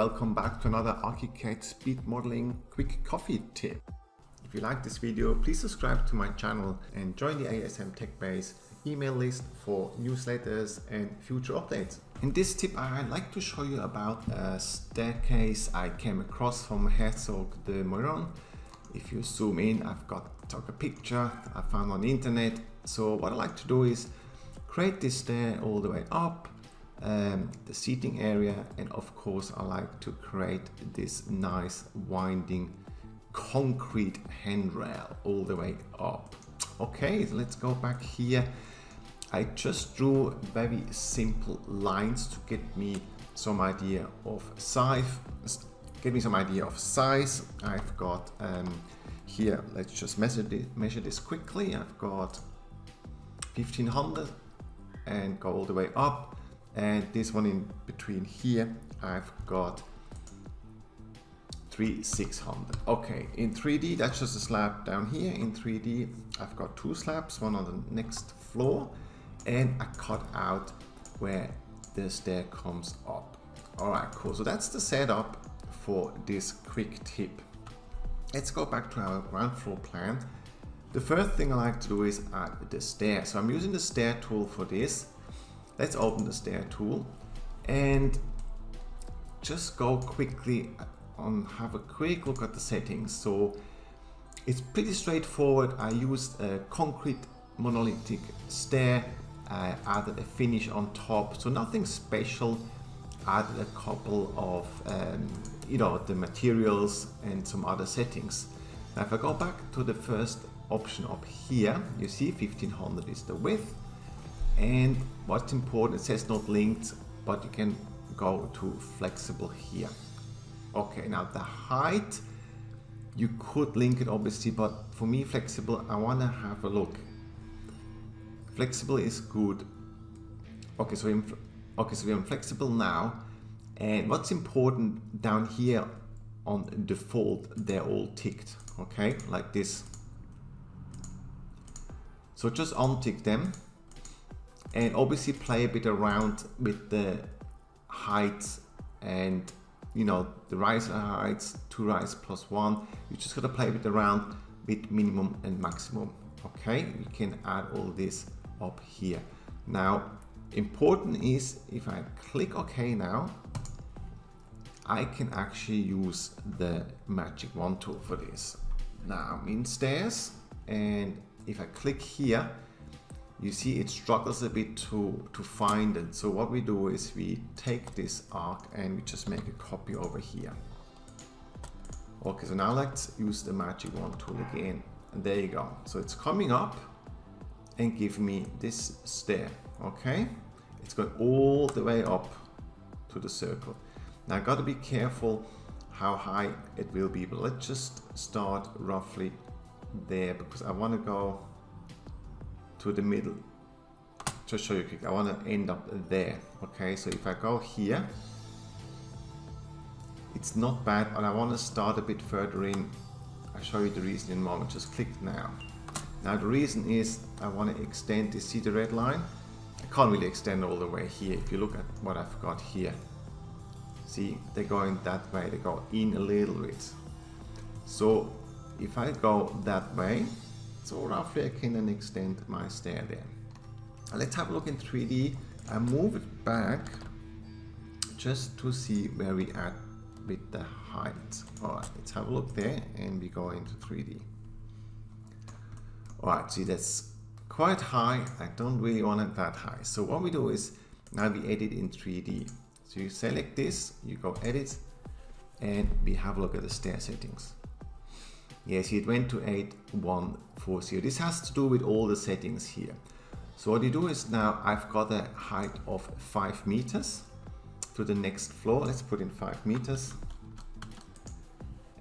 welcome back to another ARCHICAD speed modeling quick coffee tip. If you like this video, please subscribe to my channel and join the ASM TechBase email list for newsletters and future updates. In this tip, I'd like to show you about a staircase I came across from Herzog de Meuron. If you zoom in, took a picture I found on the internet. So what I like to do is create this stair all the way up, the seating area, and of course I like to create this nice winding concrete handrail all the way up. Okay, so let's go back here. I just drew very simple lines to get me some idea of size. I've got here, let's just measure this quickly. I've got 1500 and go all the way up, and this one in between here I've got 3600. Okay, in 3D that's just a slab down here. In 3D I've got two slabs, one on the next floor, and I cut out where the stair comes up. Alright, cool. So that's the setup for this quick tip. Let's go back to our ground floor plan. The first thing I like to do is add the stair. So I'm using the Stair Tool for this. Let's open the Stair Tool and just go quickly on, have a quick look at the settings. So it's pretty straightforward. I used a concrete monolithic stair. I added a finish on top, so nothing special. Added a couple of the materials and some other settings. Now if I go back to the first option up here, you see 1500 is the width, and what's important, it says not linked, but you can go to flexible here. Okay, now the height, you could link it obviously, but for me flexible, I want to have a look. Flexible is good. Okay, so we're on flexible now, and what's important down here on default, they're all ticked, okay, like this. So just untick them and obviously play a bit around with the heights and the riser heights, 2 rise plus 1. You just gotta play a bit around with minimum and maximum. Okay, you can add all this up here. Now important is if I click OK now, I can actually use the magic wand tool for this. Now I'm in stairs, and if I click here, you see it struggles a bit to find it. So what we do is we take this arc and we just make a copy over here. Okay, so now let's use the magic wand tool again, and there you go. So it's coming up and give me this stair. Okay, it's going all the way up to the circle. Now I got to be careful how high it will be, but let's just start roughly there because I want to go to the middle. Just show you quick, I want to end up there. Okay, so if I go here, it's not bad, but I want to start a bit further in. I'll show you the reason in a moment. Just click now. Now the reason is I want to extend this. See the red line? I can't really extend all the way here. If you look at what I've got here, see, they're going that way, they go in a little bit. So if I go that way, so roughly I can then extend my stair there. Now let's have a look in 3D. I move it back just to see where we at with the height. Alright, let's have a look there and we go into 3D. Alright, see that's quite high. I don't really want it that high. So what we do is now we edit in 3D. So you select this, you go edit, and we have a look at the stair settings. Yes, it went to 8140. This has to do with all the settings here. So what you do is now I've got a height of 5 meters to the next floor. Let's put in 5 meters,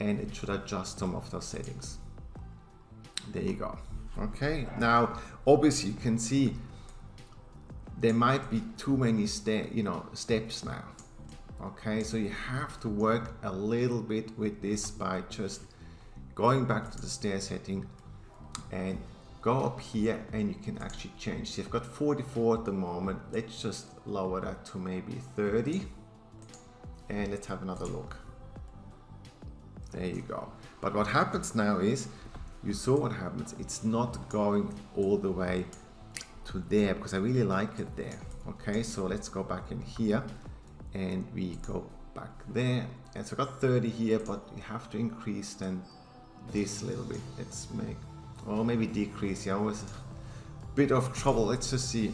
and it should adjust some of those settings. There you go. Okay, now obviously you can see there might be too many steps now. Okay, so you have to work a little bit with this by just going back to the stair setting and go up here, and you can actually change. So you've got 44 at the moment. Let's just lower that to maybe 30, and let's have another look. There you go. But what happens now is, you saw what happens. It's not going all the way to there because I really like it there. Okay, so let's go back in here and we go back there. And so I got 30 here, but you have to increase then this a little bit. Let's make, or maybe decrease. Yeah, always a bit of trouble. Let's just see.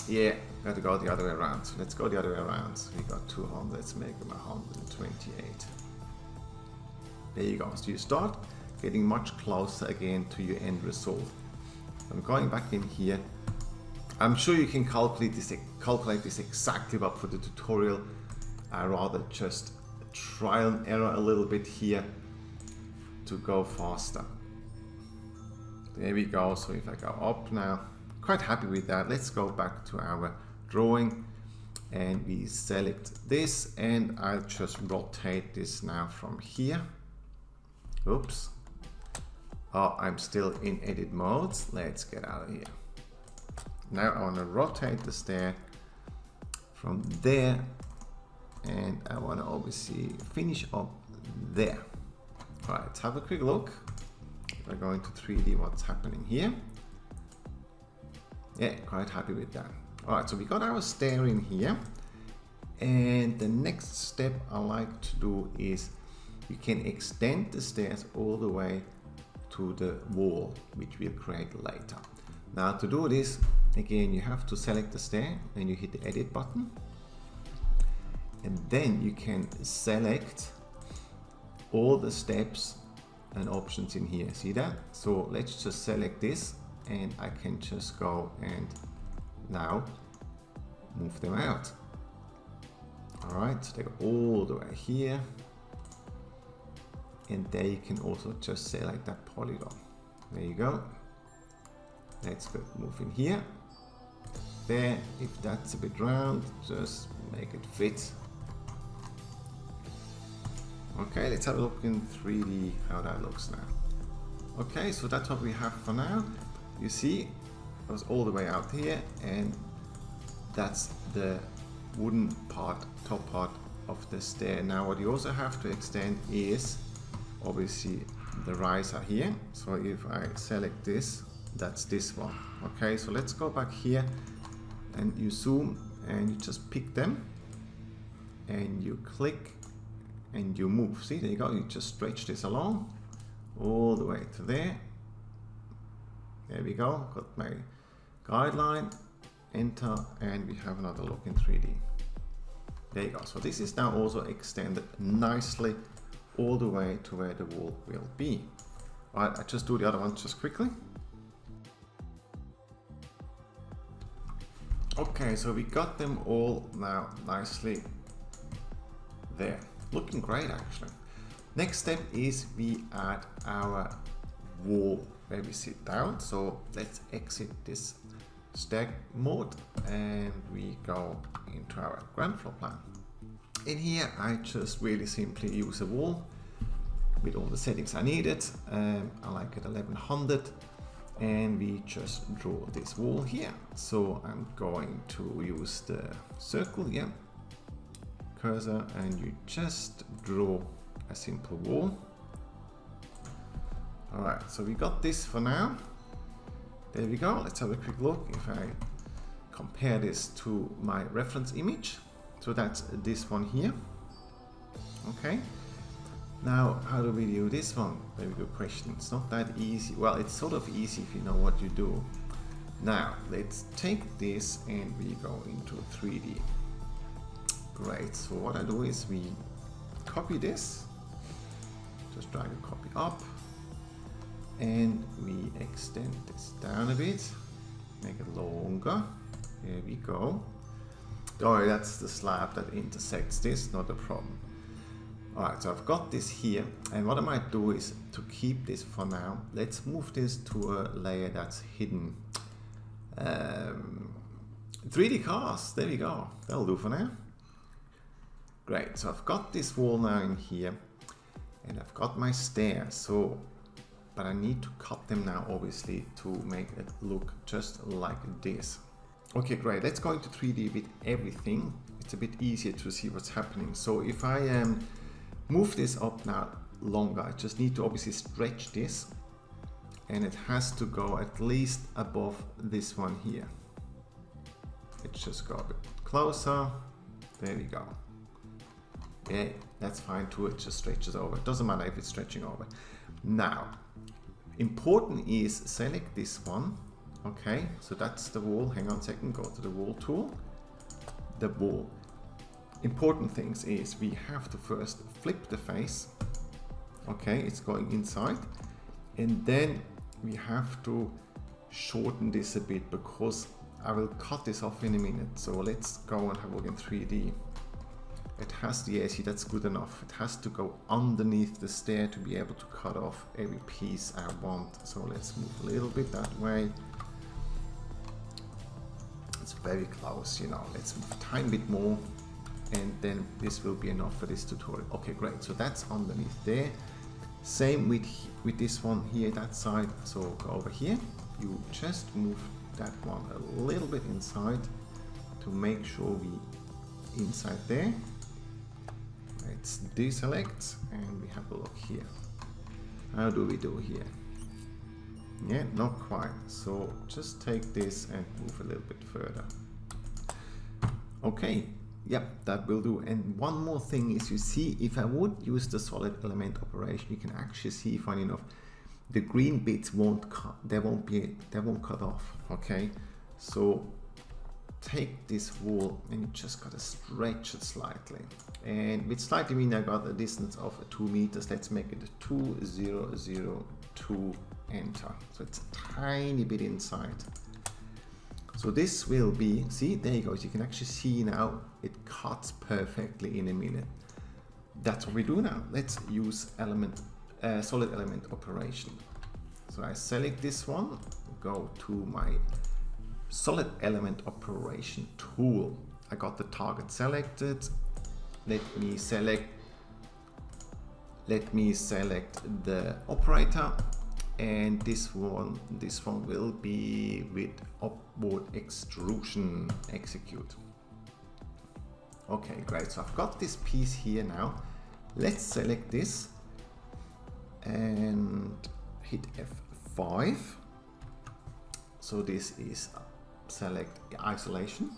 Yeah, got to go the other way around. So let's go the other way around. So we got 200. Let's make them 128. There you go. So you start getting much closer again to your end result. I'm going back in here. I'm sure you can calculate this exactly, but for the tutorial, I rather just trial and error a little bit here to go faster. There we go. So if I go up now, quite happy with that. Let's go back to our drawing and we select this, and I'll just rotate this now from here. Oops. Oh, I'm still in edit mode. Let's get out of here. Now I want to rotate the stair from there, and I want to obviously finish up there. All right, let's have a quick look. If I go into 3D, what's happening here? Yeah, quite happy with that. All right, so we got our stair in here, and the next step I like to do is you can extend the stairs all the way to the wall, which we'll create later. Now to do this, again, you have to select the stair and you hit the edit button, and then you can select all the steps and options in here. See that? So let's just select this, and I can just go and now move them out. All right, so they go all the way here, and there you can also just select that polygon. There you go. Let's go move in here. There, if that's a bit round, just make it fit. Okay, let's have a look in 3D how that looks now. Okay, so that's what we have for now. You see, it was all the way out here, and that's the wooden part, top part of the stair. Now what you also have to extend is obviously the riser here. So if I select this, that's this one. Okay, so let's go back here and you zoom and you just pick them and you click and you move. See, there you go. You just stretch this along all the way to there. There we go. Got my guideline, enter, and we have another look in 3D. There you go. So this is now also extended nicely all the way to where the wall will be. All right, I just do the other one just quickly. Okay, so we got them all now nicely there. Looking great actually. Next step is we add our wall where we sit down. So let's exit this stack mode and we go into our ground floor plan. In here I just really simply use a wall with all the settings I needed. I like it 1100, and we just draw this wall here. So I'm going to use the circle, yeah, cursor, and you just draw a simple wall. All right, so we got this for now. There we go. Let's have a quick look if I compare this to my reference image. So that's this one here. Okay. Now, how do we do this one? Very good question. It's not that easy. Well, it's sort of easy if you know what you do. Now, let's take this and we go into 3D. Great. So what I do is we copy this. Just drag a copy up. And we extend this down a bit. Make it longer. There we go. Oh, that's the slab that intersects this, not a problem. Alright, so I've got this here, and what I might do is to keep this for now, let's move this to a layer that's hidden. 3D cast, there we go, that'll do for now. Great, so I've got this wall now in here, and I've got my stairs, so, but I need to cut them now obviously to make it look just like this. Okay, great, let's go into 3D with everything. it's a bit easier to see what's happening. So if I move this up now longer, I just need to obviously stretch this, and it has to go at least above this one here. Let's just go a bit closer. There we go. Yeah, that's fine too. It just stretches over. It doesn't matter if it's stretching over. Now, important is select this one. Okay, so that's the wall. Hang on a second. Go to the wall tool. The wall. Important things is we have to first flip the face. Okay, it's going inside, and then we have to shorten this a bit because I will cut this off in a minute. So let's go and have a look in 3D. It has the AC, that's good enough. It has to go underneath the stair to be able to cut off every piece I want. So let's move a little bit that way. It's very close, you know. Let's move a tiny bit more, and then this will be enough for this tutorial. Okay, great. So that's underneath there. Same with this one here, that side. So go over here. You just move that one a little bit inside to make sure we inside there. Let's deselect and we have a look here. How do we do here? Yeah, not quite. So just take this and move a little bit further. Okay. Yep, that will do. And one more thing is, you see, if I would use the solid element operation, you can actually see, funny enough, the green bits won't cut. They won't cut off. Okay, so take this wall and you just gotta stretch it slightly. And with slightly mean I got a distance of 2 meters. Let's make it 2002. Enter. So it's a tiny bit inside. So this will be, see, there you go. You can actually see now it cuts perfectly in a minute. That's what we do now. Let's use solid element operation. So I select this one, go to my solid element operation tool. I got the target selected. Let me select the operator. And this one will be with upward extrusion. Execute. Okay, great. So I've got this piece here now. Let's select this and hit F5. So this is select isolation.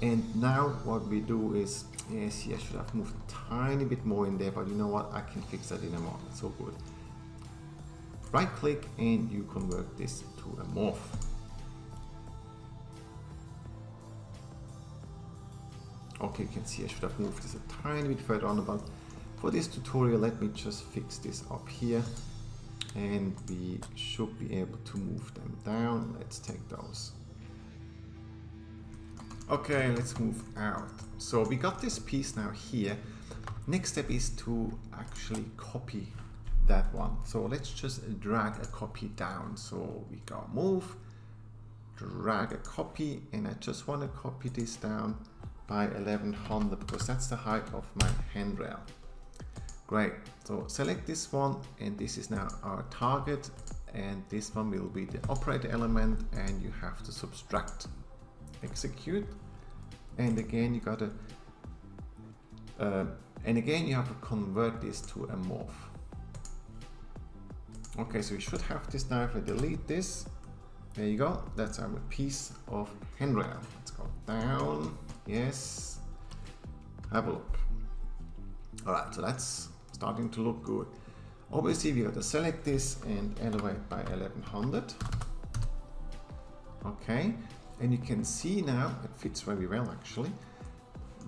And now what we do is, yes, I should have moved a tiny bit more in there, but you know what? I can fix that in a moment. So good. Right click and you convert this to a morph. Okay, you can see I should have moved this a tiny bit further on, but for this tutorial let me just fix this up here and we should be able to move them down. Let's take those. Okay, let's move out. So we got this piece now here. Next step is to actually copy that one. So let's just drag a copy down. So we go move, drag a copy, and I just want to copy this down by 1100 because that's the height of my handrail. Great. So select this one, and this is now our target, and this one will be the operator element, and you have to subtract. Execute, and again you gotta you have to convert this to a morph. Okay, so we should have this now. If I delete this, there you go. That's our piece of handrail. Let's go down. Yes. Have a look. All right, so that's starting to look good. Obviously, we got to select this and elevate by 1100. Okay, and you can see now it fits very well. Actually,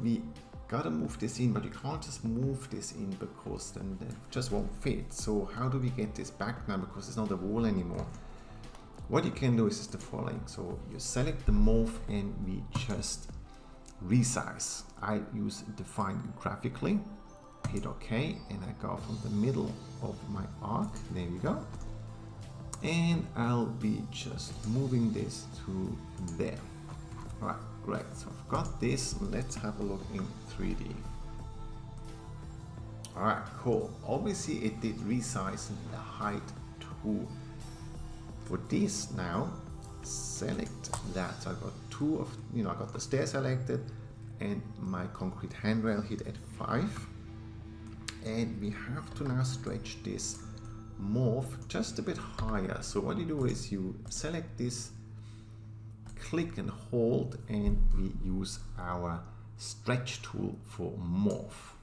we gotta move this in, but you can't just move this in because then it just won't fit. So how do we get this back now, because it's not a wall anymore? What you can do is the following. So you select the morph and we just resize. I use define graphically, hit OK, and I go from the middle of my arc. There we go. And I'll be just moving this to there. All right, great. So I've got this. Let's have a look in 3D. All right, cool. Obviously, it did resize the height too. For this now, select that. So I got I got the stair selected, and my concrete handrail hit at 5. And we have to now stretch this morph just a bit higher. So what you do is you select this, click and hold, and we use our stretch tool for morph.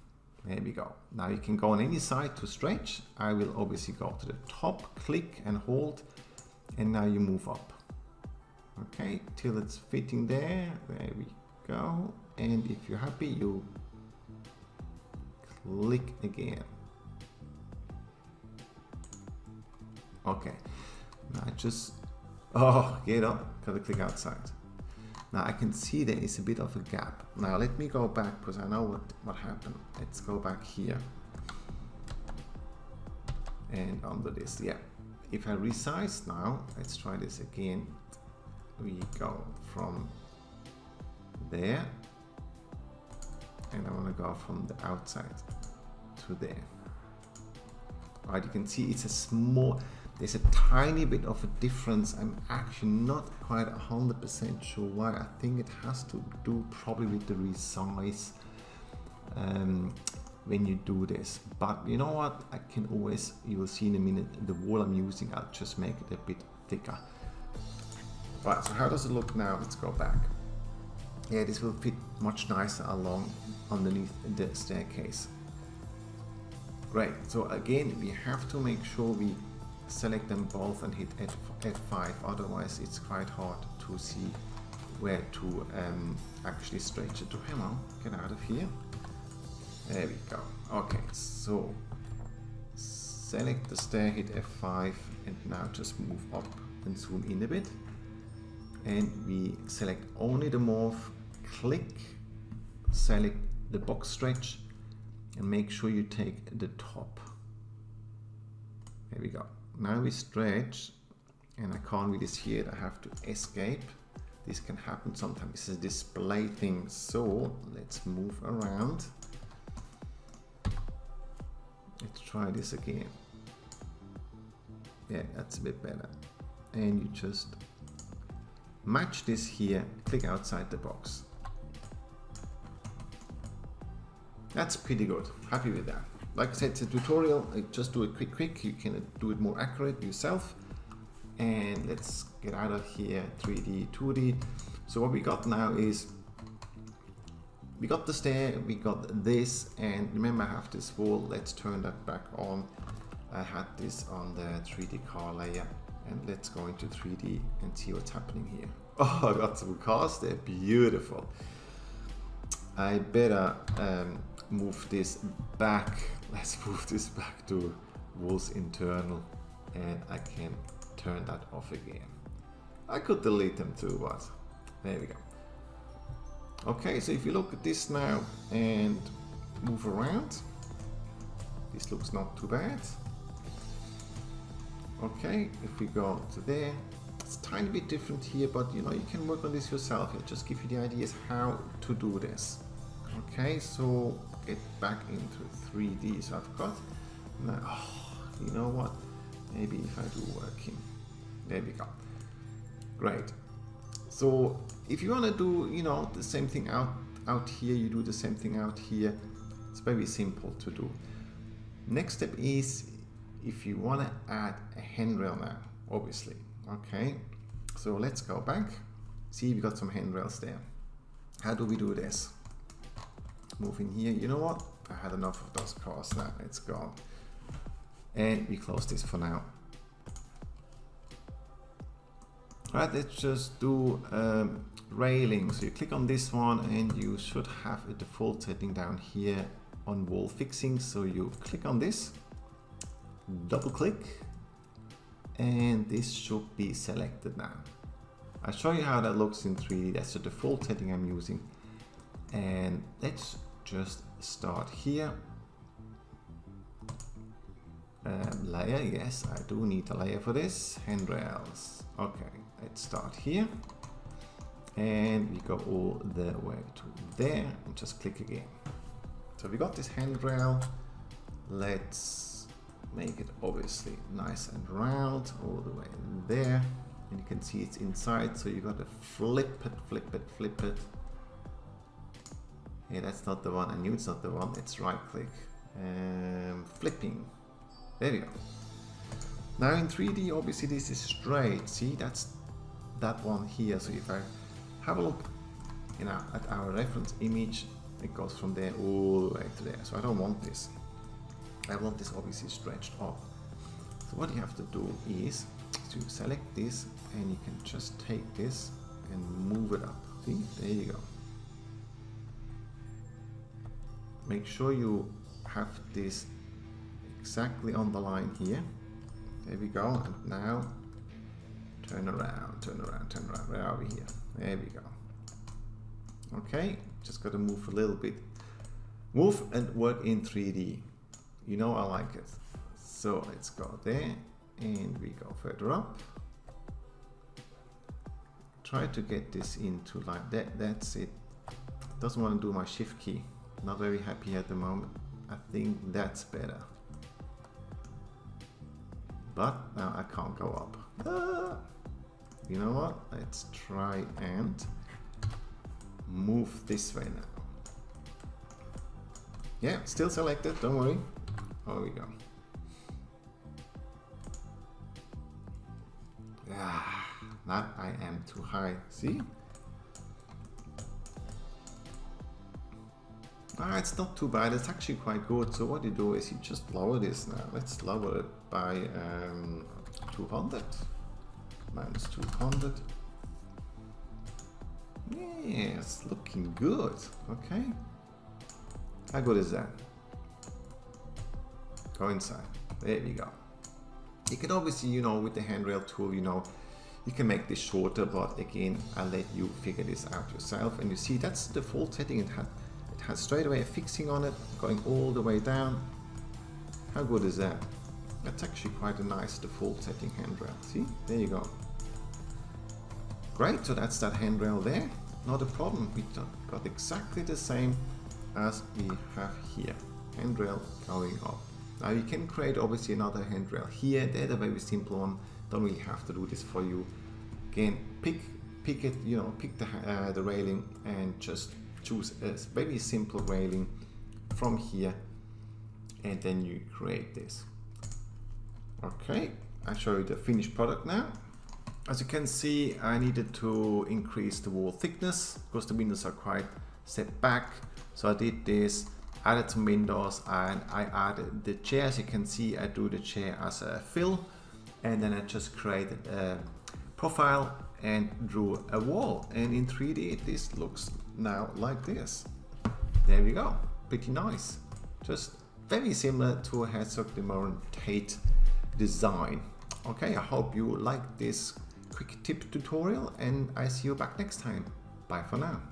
There we go. Now you can go on any side to stretch. I will obviously go to the top, click and hold, and now you move up. Okay, till it's fitting there. There we go. And if you're happy, you click again. Okay, now just, oh, get up, gotta click outside. Now I can see there is a bit of a gap. Now let me go back because I know what happened. Let's go back here. And under this, yeah. If I resize now, let's try this again. We go from there. And I want to go from the outside to there. Right, you can see it's a small, there's a tiny bit of a difference. I'm actually not quite 100% sure why. I think it has to do probably with the resize when you do this. But you know what? I can always, you will see in a minute, the wall I'm using, I'll just make it a bit thicker. Right, so how does it look now? Let's go back. Yeah, this will fit much nicer along underneath the staircase. Great, so again, we have to make sure we select them both and hit F5, otherwise it's quite hard to see where to actually stretch it. Come on, get out of here. There we go. Okay, so select the stair, hit F5, and now just move up and zoom in a bit. And we select only the morph, click, select the box stretch, and make sure you take the top. There we go. Now we stretch, and I can't really see it. I have to escape. This can happen sometimes. It's a display thing. So let's move around. Let's try this again. Yeah, that's a bit better. And you just match this here, click outside the box. That's pretty good. Happy with that. Like I said, it's a tutorial. I just do it quick. You can do it more accurate yourself. And let's get out of here, 3D, 2D. So what we got now is, we got the stair, we got this, and remember I have this wall. Let's turn that back on. I had this on the 3D car layer. And let's go into 3D and see what's happening here. Oh, I got some cars, they're beautiful. I better move this back. Let's move this back to walls internal, and I can turn that off again. I could delete them too, but there we go. Okay, so if you look at this now and move around, this looks not too bad. Okay, if we go to there, it's a tiny bit different here, but you know, you can work on this yourself. I'll just give you the ideas how to do this. Okay, so get back into 3D. So I've got now, oh, you know what? Maybe if I do working. There we go. Great. So if you want to do, you know, the same thing out here, you do the same thing out here. It's very simple to do. Next step is, if you want to add a handrail now, obviously. Okay, so let's go back. See, we got some handrails there. How do we do this? Move in here. You know what? I had enough of those cars now. Let's go. And we close this for now. All right, let's just do railings. So you click on this one, and you should have a default setting down here on wall fixing. So you click on this, double click, and this should be selected now. I'll show you how that looks in 3D. That's the default setting I'm using. And let's just start here. Layer, yes, I do need a layer for this. Handrails. Okay, let's start here. And we go all the way to there, and just click again. So we got this handrail. Let's make it obviously nice and round all the way there. And you can see it's inside, so you got to flip it, flip it, flip it. Yeah, that's not the one. I knew it's not the one. It's right click. Flipping. There we go. Now in 3D, obviously this is straight. See, that's that one here. So if I have a look, you know, at our reference image, it goes from there all the way to there. So I don't want this. I want this obviously stretched up. So what you have to do is to select this, and you can just take this and move it up. See, there you go. Make sure you have this exactly on the line here. There we go. And now turn around, turn around, turn around. Where are we here? There we go. Okay, just got to move a little bit. Move and work in 3D. You know I like it. So let's go there and we go further up. Try to get this into like that. That's it. Doesn't want to do my shift key. Not very happy at the moment. I think that's better. But now I can't go up. You know what? Let's try and move this way now. Yeah, still selected, don't worry. There we go. Now I am too high, see? It's not too bad, it's actually quite good. So what you do is you just lower this now. Let's lower it by 200. Minus 200. Yeah, it's looking good. Okay. How good is that? Go inside. There we go. You can obviously, you know, with the handrail tool, you know, you can make this shorter, but again, I'll let you figure this out yourself. And you see, that's the default setting. It has straight away a fixing on it, going all the way down. How good is that? That's actually quite a nice default setting handrail. See, there you go. Great, so that's that handrail there. Not a problem. We got exactly the same as we have here. Handrail going up. Now you can create obviously another handrail here. They're the very simple one. Don't really have to do this for you. Again, pick it. You know, pick the railing and just choose a very simple railing from here, and then you create this. Okay, I'll show you the finished product now. As you can see, I needed to increase the wall thickness because the windows are quite set back. So I did this, added some windows, and I added the chair. As you can see, I do the chair as a fill, and then I just created a profile and drew a wall. And in 3D, this looks now like this. There we go, pretty nice. Just very similar to a Herzog de Meuron Tate design. Okay, I hope you like this quick tip tutorial, and I see you back next time. Bye for now.